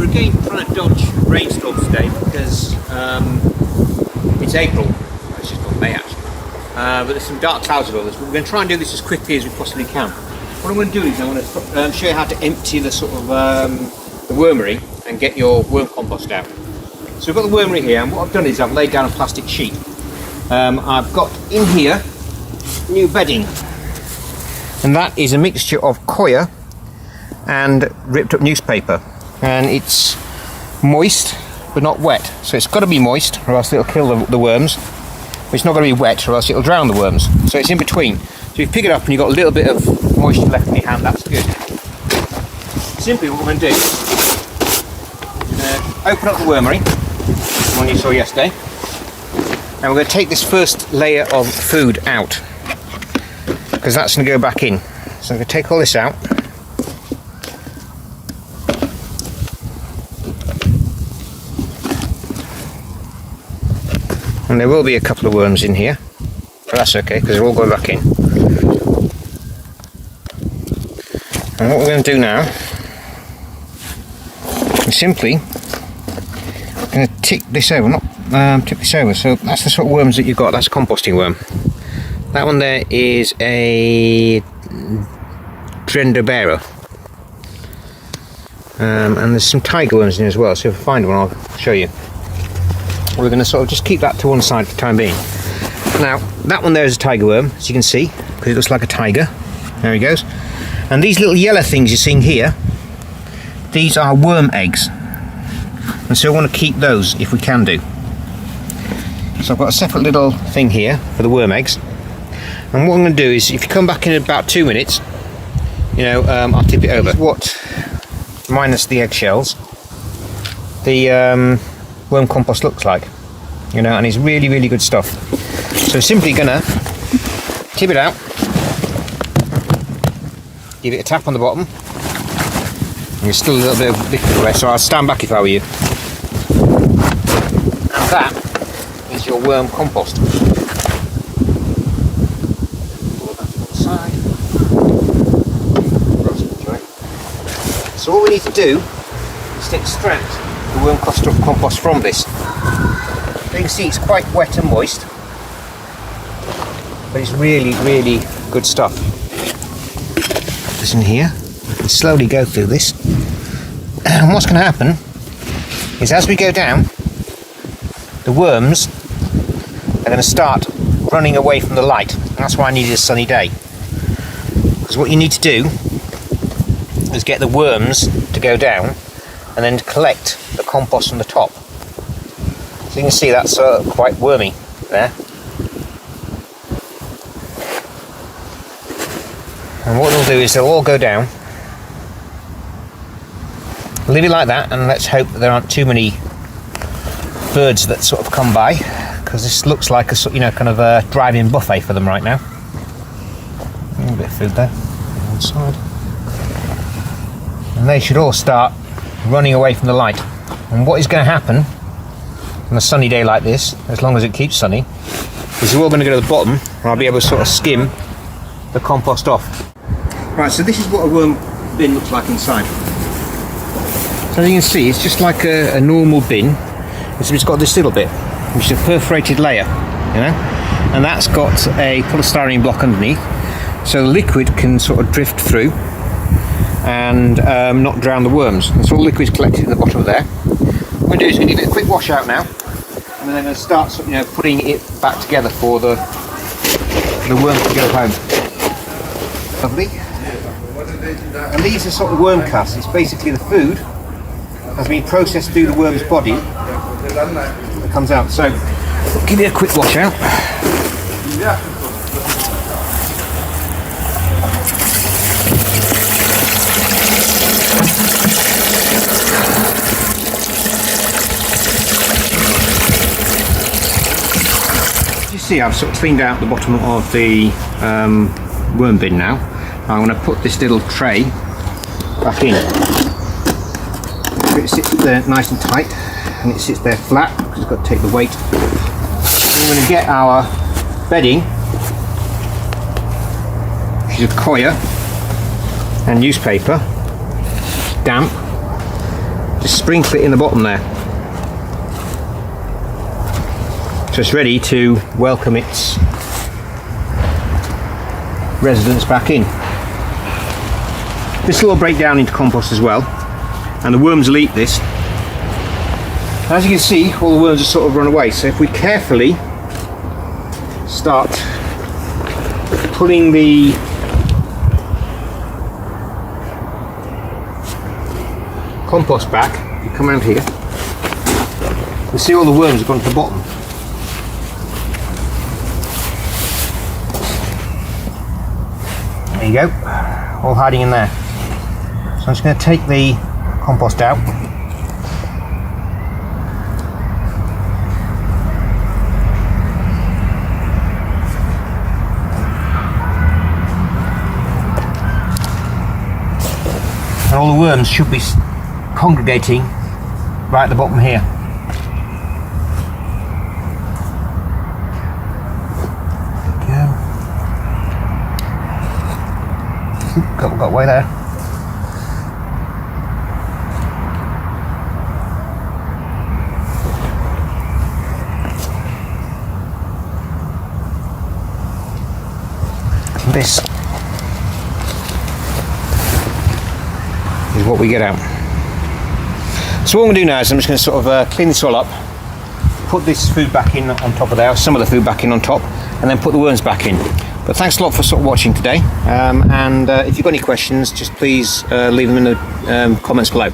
again trying to dodge rainstorms today because it's April. It's just not May actually. But there's some dark clouds above us. We're going to try and do this as quickly as we possibly can. What I'm going to do is I'm going to show you how to empty the sort of the wormery and get your worm compost out. So we've got the wormery here, and what I've done is I've laid down a plastic sheet. I've got in here new bedding, and that is a mixture of coir and ripped up newspaper, and it's moist but not wet, so it's got to be moist or else it'll kill the worms, but it's not going to be wet or else it'll drown the worms, so it's in between. So you pick it up and you've got a little bit of moisture left in your hand, that's good. Simply what we're going to do is open up the wormery, the one you saw yesterday, and we're going to take this first layer of food out because that's going to go back in. So I'm going to take all this out. And there will be a couple of worms in here, but that's okay because they're all going back in. And what we're going to do now is simply going to tick this over, tip this over. So that's the sort of worms that you've got. That's a composting worm. That one there is a Dendrobera. And there's some tiger worms in here as well, so if I find one I'll show you. We're going to sort of just keep that to one side for the time being. Now that one there is a tiger worm, as you can see, because it looks like a tiger. There he goes. And these little yellow things you're seeing here, these are worm eggs, and so we want to keep those if we can do. So I've got a separate little thing here for the worm eggs, and what I'm going to do is if you come back in about 2 minutes, I'll tip it over. What, minus the eggshells, the worm compost looks like, and it's really, really good stuff. So simply gonna tip it out, give it a tap on the bottom, and there's still a little bit of liquid left, so I'll stand back if I were you. And that is your worm compost. Pull that to one side. So what we need to do is to extract the worm compost from this. So you can see it's quite wet and moist, but it's really, really good stuff. Put this in here, we can slowly go through this, and what's going to happen is as we go down, the worms are going to start running away from the light, and that's why I needed a sunny day, because what you need to do is get the worms to go down and then collect the compost from the top. So you can see that's quite wormy there. And what they'll do is they'll all go down. Leave it like that, and let's hope that there aren't too many birds that sort of come by, because this looks like a kind of a drive-in buffet for them right now. A little bit of food there on one side, and they should all start running away from the light. And what is going to happen on a sunny day like this, as long as it keeps sunny, is they're all going to go to the bottom, and I'll be able to sort of skim the compost off. Right, so this is what a worm bin looks like inside. So as you can see, it's just like a normal bin, except it's got this little bit, which is a perforated layer, and that's got a polystyrene block underneath, so the liquid can sort of drift through and not drown the worms. And so all the liquid's collected in the bottom of there. What we're going to do is we're going to give it a quick wash out now, and then I'm going to start putting it back together for the worms to go home. Lovely. And these are sort of worm casts. It's basically the food has been processed through the worm's body that comes out. So give it a quick wash out. You see, I've sort of cleaned out the bottom of the worm bin now. I'm going to put this little tray back in. It sits there nice and tight, and it sits there flat because it's got to take the weight. And we're going to get our bedding, which is coir and newspaper, damp, just sprinkle it in the bottom there. So it's ready to welcome its residents back in. This will all break down into compost as well, and the worms will eat this. As you can see, all the worms have sort of run away, so if we carefully start pulling the compost back, you come around here, you see all the worms have gone to the bottom. There you go, all hiding in there. So I'm just going to take the compost out. And all the worms should be congregating right at the bottom here. Got away there. And this is what we get out. So what I'm going to do now is I'm just going to sort of clean this all up, put this food back in on top of there, some of the food back in on top, and then put the worms back in. But thanks a lot for sort of watching today, and if you've got any questions, just please leave them in the comments below.